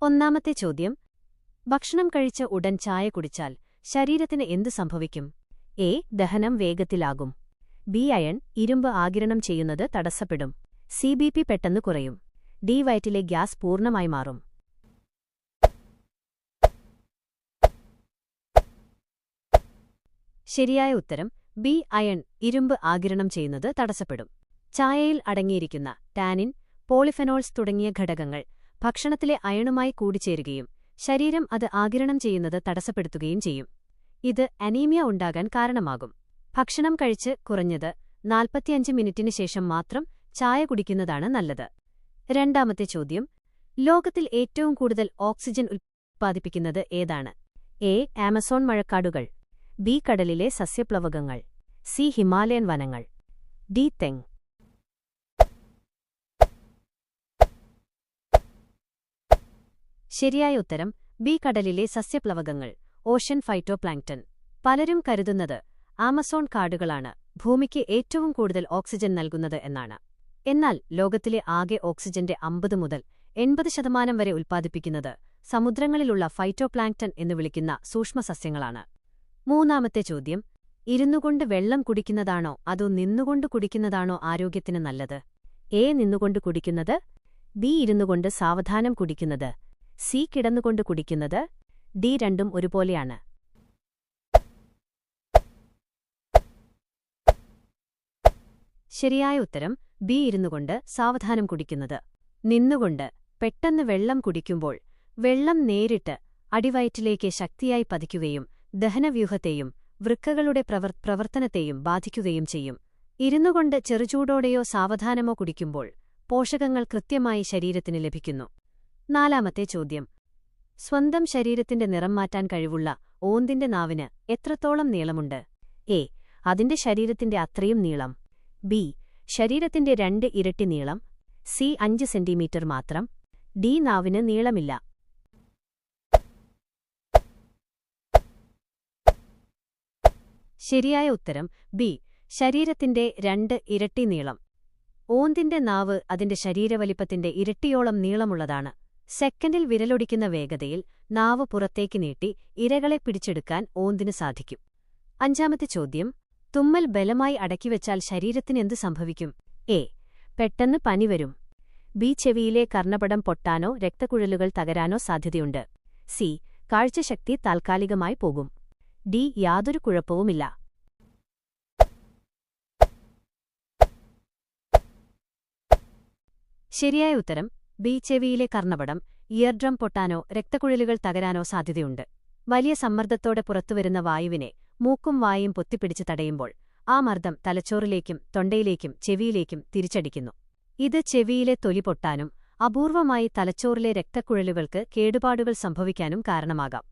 ഒന്നാമത്തെ ചോദ്യം. ഭക്ഷണം കഴിച്ച ഉടൻ ചായ കുടിച്ചാൽ ശരീരത്തിന് എന്തു സംഭവിക്കും? എ. ദഹനം വേഗത്തിലാകും. ബി. അയൺ, ഇരുമ്പ് ആഗിരണം ചെയ്യുന്നത് തടസ്സപ്പെടും. സി. ബി.പി പെട്ടെന്ന് കുറയും. ഡി. വയറ്റിലെ ഗ്യാസ് പൂർണ്ണമായി മാറും. ശരിയായ ഉത്തരം ബി. അയൺ, ഇരുമ്പ് ആഗിരണം ചെയ്യുന്നത് തടസ്സപ്പെടും. ചായയിൽ അടങ്ങിയിരിക്കുന്ന ടാനിൻ, പോളിഫെനോൾസ് തുടങ്ങിയ ഘടകങ്ങൾ ഭക്ഷണത്തിലെ അയണുമായി കൂടിച്ചേരുകയും ശരീരം അത് ആഗിരണം ചെയ്യുന്നത് തടസ്സപ്പെടുത്തുകയും ചെയ്യും. ഇത് അനീമിയ ഉണ്ടാകാൻ കാരണമാകും. ഭക്ഷണം കഴിച്ച് കുറഞ്ഞത് 45 മിനിറ്റിന് ശേഷം മാത്രം ചായ കുടിക്കുന്നതാണ് നല്ലത്. രണ്ടാമത്തെ ചോദ്യം. ലോകത്തിൽ ഏറ്റവും കൂടുതൽ ഓക്സിജൻ ഉത്പാദിപ്പിക്കുന്നത് ഏതാണ്? എ. ആമസോൺ മഴക്കാടുകൾ. ബി. കടലിലെ സസ്യപ്ലവകങ്ങൾ. സി. ഹിമാലയൻ വനങ്ങൾ. ഡി. തെങ്ങ്. ശരിയായ ഉത്തരം ബി. കടലിലെ സസ്യപ്ലവകങ്ങൾ, ഓഷൻ ഫൈറ്റോപ്ലാങ്ക്ടൺ. പലരും കരുതുന്നത് ആമസോൺ കാടുകളാണ് ഭൂമിക്ക് ഏറ്റവും കൂടുതൽ ഓക്സിജൻ നൽകുന്നത് എന്നാണ്. എന്നാൽ ലോകത്തിലെ ആകെ ഓക്സിജന്റെ 50 മുതൽ 80% വരെ ഉൽപ്പാദിപ്പിക്കുന്നത് സമുദ്രങ്ങളിലുള്ള ഫൈറ്റോപ്ലാങ്ക്ടൺ എന്ന് വിളിക്കുന്ന സൂക്ഷ്മസസ്യങ്ങളാണ്. മൂന്നാമത്തെ ചോദ്യം. ഇരുന്നുകൊണ്ട് വെള്ളം കുടിക്കുന്നതാണോ അതോ നിന്നുകൊണ്ട് കുടിക്കുന്നതാണോ ആരോഗ്യത്തിന് നല്ലത്? എ. നിന്നുകൊണ്ട് കുടിക്കുന്നത്. ബി. ഇരുന്നുകൊണ്ട് സാവധാനം കുടിക്കുന്നത്. സി. കിടന്നുകൊണ്ട് കുടിക്കുന്നത്. ഡി. രണ്ടും ഒരുപോലെയാണ്. ശരിയായ ഉത്തരം ബി. ഇരുന്നുകൊണ്ട് സാവധാനം കുടിക്കുന്നത്. നിന്നുകൊണ്ട് പെട്ടെന്ന് വെള്ളം കുടിക്കുമ്പോൾ വെള്ളം നേരിട്ട് അടിവയറ്റിലേക്ക് ശക്തിയായി പതിക്കുകയും ദഹനവ്യൂഹത്തെയും വൃക്കകളുടെ പ്രവർത്തനത്തെയും ബാധിക്കുകയും ചെയ്യും. ഇരുന്നുകൊണ്ട് ചെറുചൂടോടെയോ സാവധാനമോ കുടിക്കുമ്പോൾ പോഷകങ്ങൾ കൃത്യമായി ശരീരത്തിന് ലഭിക്കുന്നു. നാലാമത്തെ ചോദ്യം. സ്വന്തം ശരീരത്തിന്റെ നിറം മാറ്റാൻ കഴിവുള്ള ഓന്തിന്റെ നാവിന് എത്രത്തോളം നീളമുണ്ട്? എ. അതിന്റെ ശരീരത്തിന്റെ അത്രയും നീളം. ബി. ശരീരത്തിന്റെ 2 ഇരട്ടി നീളം. സി. 5 സെന്റിമീറ്റർ മാത്രം. ഡി. നാവിന് നീളമില്ല. ശരിയായ ഉത്തരം ബി. ശരീരത്തിന്റെ 2 ഇരട്ടി നീളം. ഓന്തിന്റെ നാവ് അതിന്റെ ശരീരവലിപ്പത്തിന്റെ ഇരട്ടിയോളം നീളമുള്ളതാണ്. സെക്കൻഡിൽ വിരലൊടിക്കുന്ന വേഗതയിൽ നാവ് പുറത്തേക്ക് നീട്ടി ഇരകളെ പിടിച്ചെടുക്കാൻ ഓന്തിന് സാധിക്കും. അഞ്ചാമത്തെ ചോദ്യം. തുമ്മൽ ബലമായി അടക്കിവെച്ചാൽ ശരീരത്തിനെന്ത് സംഭവിക്കും? എ. പെട്ടെന്ന് പനി വരും. ബി. ചെവിയിലെ കർണപടം പൊട്ടാനോ രക്തക്കുഴലുകൾ തകരാനോ സാധ്യതയുണ്ട്. സി. കാഴ്ചശക്തി താൽക്കാലികമായി പോകും. ഡി. യാതൊരു കുഴപ്പവുമില്ല. ശരിയായ ഉത്തരം ബി. ചെവിയിലെ കർണപടം, ഇയർഡ്രം പൊട്ടാനോ രക്തക്കുഴലുകൾ തകരാനോ സാധ്യതയുണ്ട്. വലിയ സമ്മർദ്ദത്തോടെ പുറത്തുവരുന്ന വായുവിനെ മൂക്കും വായും പൊത്തിപ്പിടിച്ച് തടയുമ്പോൾ ആ മർദ്ദം തലച്ചോറിലേക്കും തൊണ്ടയിലേക്കും ചെവിയിലേക്കും തിരിച്ചടിക്കുന്നു. ഇത് ചെവിയിലെ തൊലി പൊട്ടാനും അപൂർവമായി തലച്ചോറിലെ രക്തക്കുഴലുകൾക്ക് കേടുപാടുകൾ സംഭവിക്കാനും കാരണമാകാം.